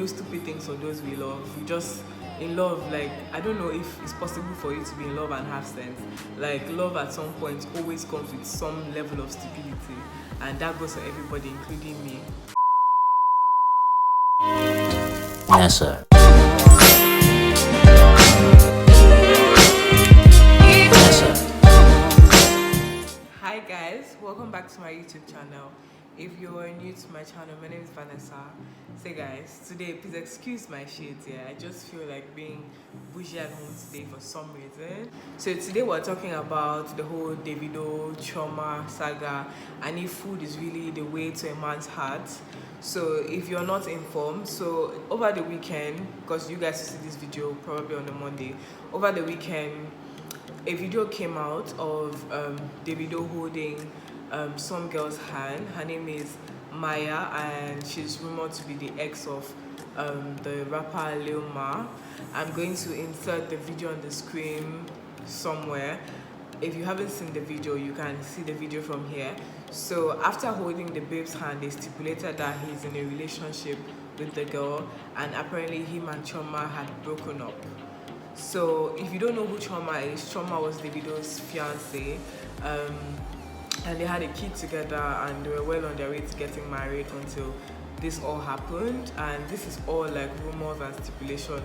do stupid things for those we love. We just in love, like I don't know if it's possible for you to be in love and have sense. Like love at some point always comes with some level of stupidity, and that goes for everybody, including me. Vanessa. Hi guys, welcome back to my YouTube channel. If you're new to my channel, my name is Vanessa. Say guys, today please excuse my shades here. I just feel like being bougie at home today for some reason. So today we're talking about the whole Davido Chioma saga and if food is really the way to a man's heart. So if you're not informed, so over the weekend, because you guys will see this video probably on a Monday, over the weekend a video came out of Davido holding some girl's hand. Her name is Maya, and she's rumored to be the ex of the rapper Lil Ma. I'm going to insert the video on the screen somewhere. If you haven't seen the video, you can see the video from here. So after holding the babe's hand, they stipulated that he's in a relationship with the girl, and apparently him and Chioma had broken up. So if you don't know who Chioma is, Chioma was Davido's fiance, and they had a kid together, and they were well on their way to getting married until this all happened. And this is all like rumors and stipulation.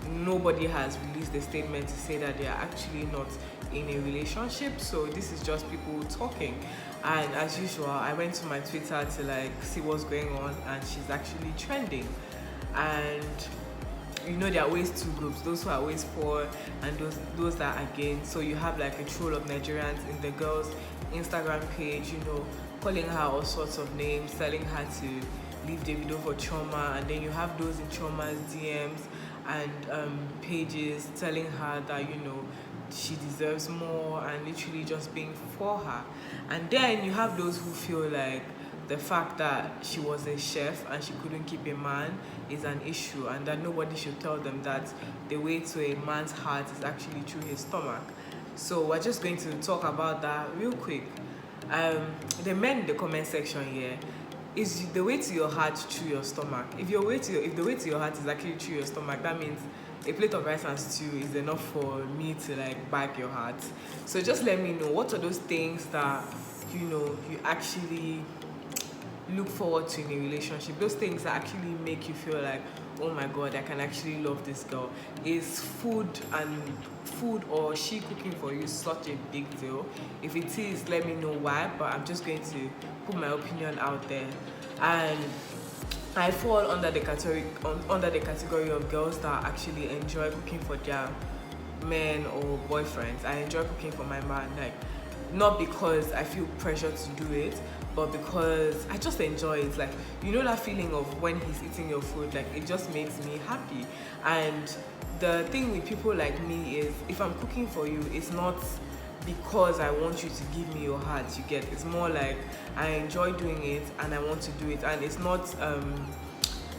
Nobody has released a statement to say that they are actually not in a relationship, so this is just people talking. And as usual, I went to my Twitter to like see what's going on, and she's actually trending. And you know, there are always two groups, those who are always for and those that are against. So you have like a troll of Nigerians in the girl's Instagram page, you know, calling her all sorts of names, telling her to leave Davido for Chioma, and then you have those in Chioma's DMs and pages telling her that, you know, she deserves more and literally just being for her. And then you have those who feel like the fact that she was a chef and she couldn't keep a man is an issue, and that nobody should tell them that the way to a man's heart is actually through his stomach. So we're just going to talk about that real quick. The men in the comment section here, is the way to your heart through your stomach? If the way to your heart is actually through your stomach, that means a plate of rice and stew is enough for me to like bag your heart. So just let me know, what are those things that you know you actually look forward to in a relationship, those things that actually make you feel like, oh my god, I can actually love this girl. Is food or she cooking for you such a big deal? If it is, let me know why, but I'm just going to put my opinion out there. And I fall under the category of girls that actually enjoy cooking for their men or boyfriends. I enjoy cooking for my man, like not because I feel pressure to do it, but because I just enjoy it. Like, you know that feeling of when he's eating your food, like it just makes me happy. And the thing with people like me is, if I'm cooking for you, it's not because I want you to give me your heart, you get. It's more like I enjoy doing it and I want to do it, and it's not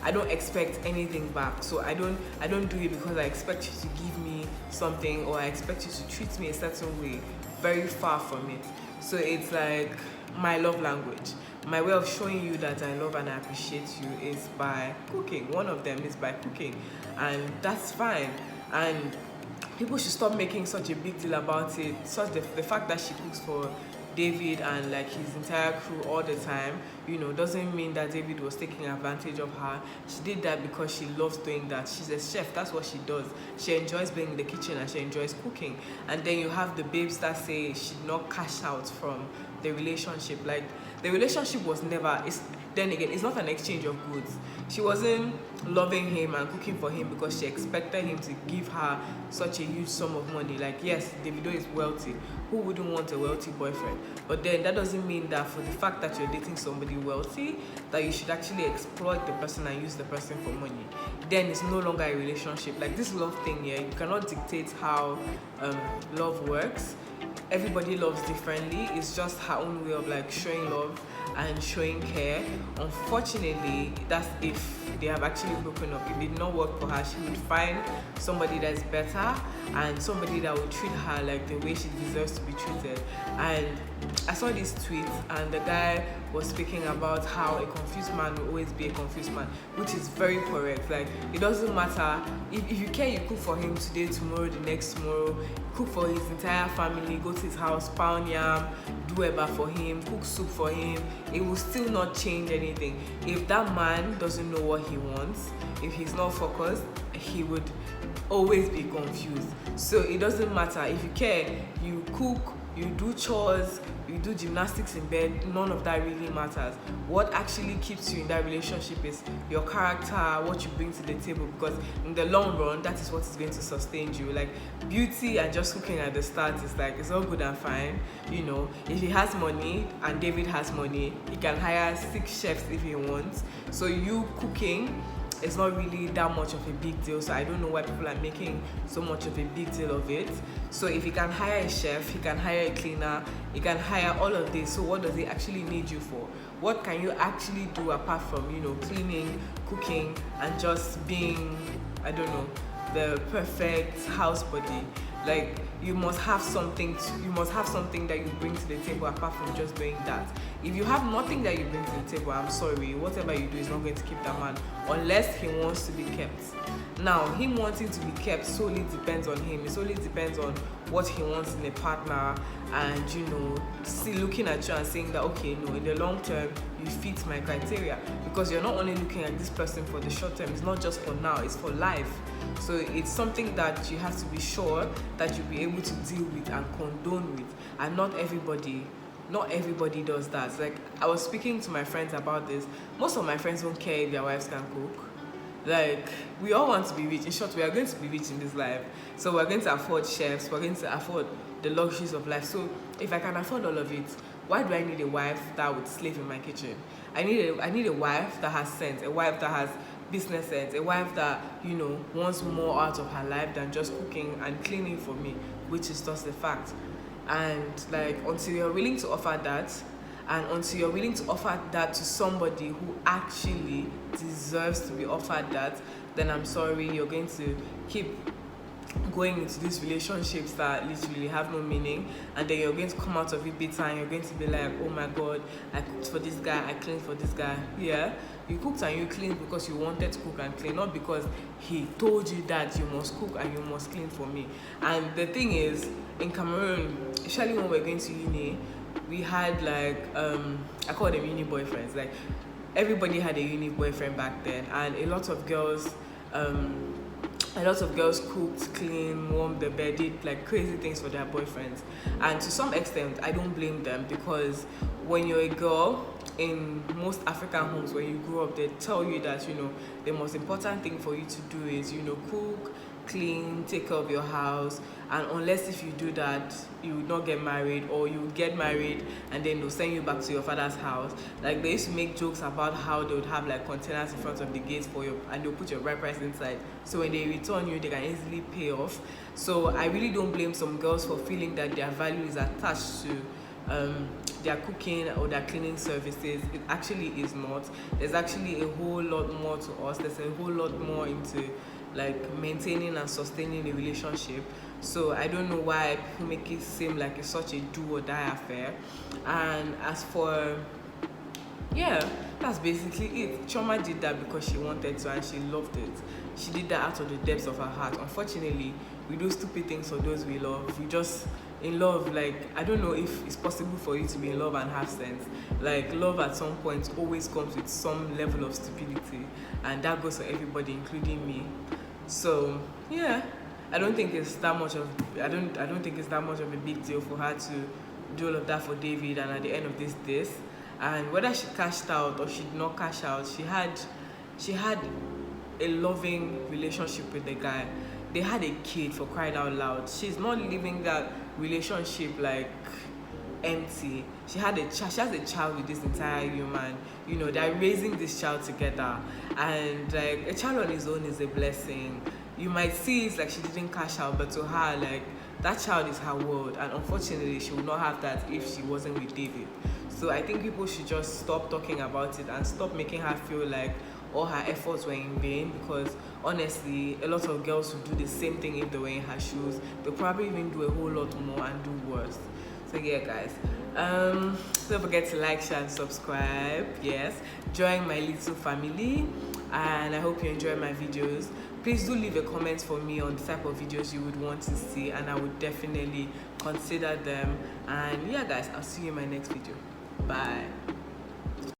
I don't expect anything back. So I don't do it because I expect you to give me something or I expect you to treat me a certain way. Very far from it. So it's like my love language. My way of showing you that I love and I appreciate you is by cooking. One of them is by cooking, and that's fine. And people should stop making such a big deal about it. Such the fact that she cooks for David and like his entire crew all the time, you know, doesn't mean that David was taking advantage of her. She did that because she loves doing that. She's a chef, that's what she does. She enjoys being in the kitchen and she enjoys cooking. And then you have the babes that say she did not cash out from the relationship. Like, the relationship was never, then again, it's not an exchange of goods. She wasn't loving him and cooking for him because she expected him to give her such a huge sum of money. Like, yes, Davido is wealthy. Who wouldn't want a wealthy boyfriend? But then that doesn't mean that for the fact that you're dating somebody wealthy, that you should actually exploit the person and use the person for money. Then it's no longer a relationship. Like this love thing here, you cannot dictate how love works. Everybody loves differently. It's just her own way of like showing love, and showing care. Unfortunately, that's if they have actually broken up. It did not work for her. She would find somebody that's better and somebody that would treat her like the way she deserves to be treated. And I saw this tweet, and the guy was speaking about how a confused man will always be a confused man, which is very correct. Like, it doesn't matter if you care, you cook for him today, tomorrow, the next tomorrow, cook for his entire family, go to his house, pound yam, do eba for him, cook soup for him. It will still not change anything. If that man doesn't know what he wants, if he's not focused, he would always be confused. So it doesn't matter. If you care, you cook, you do chores, you do gymnastics in bed, none of that really matters. What actually keeps you in that relationship is your character, what you bring to the table, because in the long run, that is what is going to sustain you. Like, beauty and just cooking at the start is like, it's all good and fine. You know, if he has money and David has money, he can hire 6 chefs if he wants. So you cooking, it's not really that much of a big deal. So I don't know why people are making so much of a big deal of it. So if he can hire a chef, he can hire a cleaner, he can hire all of this. So what does he actually need you for? What can you actually do apart from, you know, cleaning, cooking, and just being, I don't know, the perfect house body? Like, you must have something that you bring to the table apart from just doing that. If you have nothing that you bring to the table, I'm sorry, whatever you do is not going to keep that man unless he wants to be kept. Now, him wanting to be kept solely depends on him. It solely depends on what he wants in a partner, and, you know, still looking at you and saying that, okay, no, in the long term, you fit my criteria, because you're not only looking at this person for the short term. It's not just for now, it's for life. So it's something that you have to be sure that you'll be able to deal with and condone with, and not everybody does that. Like, I was speaking to my friends about this. Most of my friends don't care if their wives can cook. Like, we all want to be rich. In short, we are going to be rich in this life. So we're going to afford chefs, we're going to afford the luxuries of life. So if I can afford all of it, why do I need a wife that would slave in my kitchen? I need a wife that has sense, a wife that has business sense, a wife that, you know, wants more out of her life than just cooking and cleaning for me, which is just a fact. And like, until you're willing to offer that, and until you're willing to offer that to somebody who actually deserves to be offered that, then I'm sorry, you're going to keep going into these relationships that literally have no meaning, and then you're going to come out of it bitter, and you're going to be like, oh my god, I cooked for this guy, I cleaned for this guy. Yeah, you cooked and you cleaned because you wanted to cook and clean, not because he told you that you must cook and you must clean for me. And the thing is, in Cameroon, especially when we're going to uni, we had like I call them uni boyfriends. Like, everybody had a uni boyfriend back then, and a lot of girls cooked, cleaned, warmed the bed, did like crazy things for their boyfriends. And to some extent, I don't blame them, because when you're a girl, in most African homes, when you grow up, they tell you that, you know, the most important thing for you to do is, you know, cook, clean, take care of your house. And unless if you do that, you would not get married, or you would get married and then they'll send you back to your father's house. Like, they used to make jokes about how they would have like containers in front of the gates for you, and they'll put your bride price inside, so when they return you, they can easily pay off. So I really don't blame some girls for feeling that their value is attached to their cooking or their cleaning services. It actually is not. There's actually a whole lot more to us. There's a whole lot more into like maintaining and sustaining a relationship. So I don't know why people make it seem like it's such a do or die affair. And as for, yeah, that's basically it. Chioma did that because she wanted to and she loved it. She did that out of the depths of her heart. Unfortunately, we do stupid things for those we love. We just, in love, like, I don't know if it's possible for you to be in love and have sense. Like, love at some point always comes with some level of stupidity, and that goes for everybody, including me. So yeah, I don't think it's that much of I don't think it's that much of a big deal for her to do all of that for David. And at the end of this, and whether she cashed out or she did not cash out, she had a loving relationship with the guy. They had a kid, for crying out loud. She's not living that relationship like empty. She has a child with this entire human. You know, they're raising this child together, and like, a child on his own is a blessing. You might see it's like she didn't cash out, but to her, like, that child is her world, and unfortunately she would not have that if she wasn't with David. So I think people should just stop talking about it and stop making her feel like all her efforts were in vain, because honestly a lot of girls would do the same thing if they were in her shoes. They'll probably even do a whole lot more and do worse. So yeah guys, don't forget to like, share and subscribe. Yes, join my little family, and I hope you enjoy my videos. Please do leave a comment for me on the type of videos you would want to see, and I would definitely consider them. And yeah guys, I'll see you in my next video. Bye.